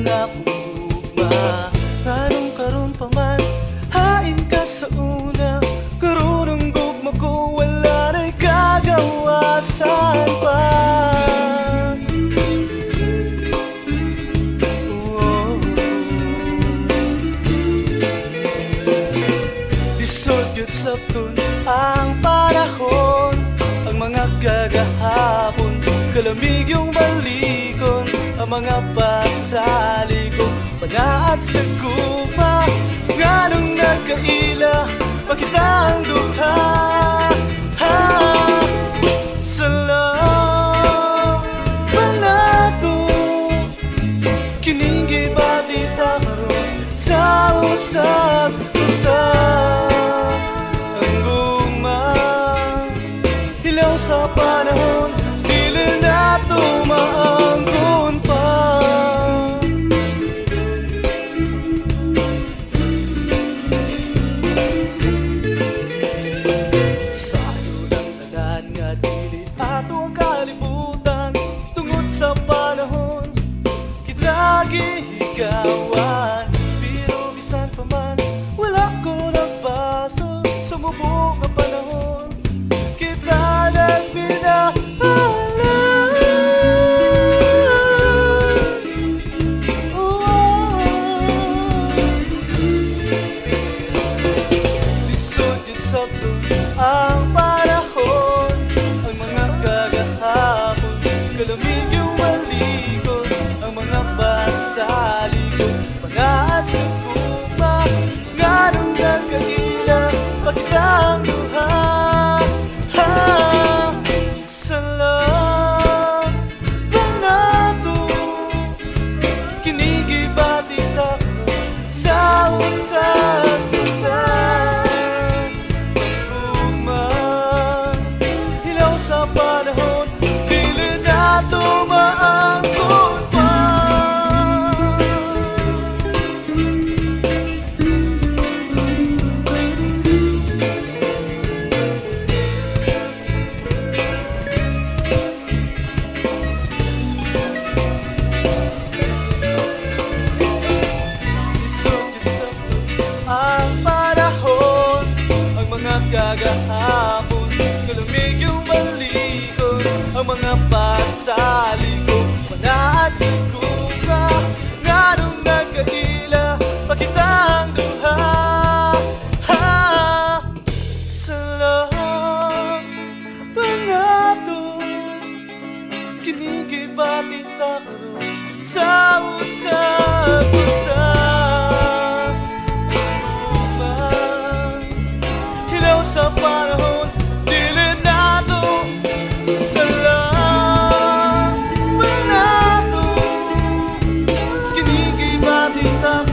nakugma. Nganong karon pa man hain ka sa una, karon ang gugma ko wala na'y kagawasan pa. Lisod yun sa tun ang panahon, ang mga kagahapon, kalamig yung balikon, ang mga pasaliko, panaat sa gugma. Nganong nagkaila, makita ang duha. Salam panato, kining gibatita karon sa usap-usap. Ang gugma, hilaw sa panahon, dili na tumaangkon pa. Sayo ng tanan nga dili ato ang kalibutan, tungod sa panahon kita gihigawan. Pero bisan pa man wala ko nagpaso, sa mubok nga panahon kita nagpinahalan. Lisod yun sa tun ang panahon, ang mga kagahapon, kalamig yung malikon, ang mga pasalikon, panaat sa gugma. Nganong nagkaila, makita ang duha. Salam panato, kining gibatita karon sa usap-usap. Gugma, hilaw sa panahon, dili na tumaangkon pa. Ang panahon, ang mga kagahapon, kalamig yung balikon, ang mga pasaliko, panaat sa gugma. Nganong nagkaila, makita ang duha. Salam panato, kining gibatita karon sa usap-usap. Hilaw sa panahon, dili na to. Salam panato, kining gibatita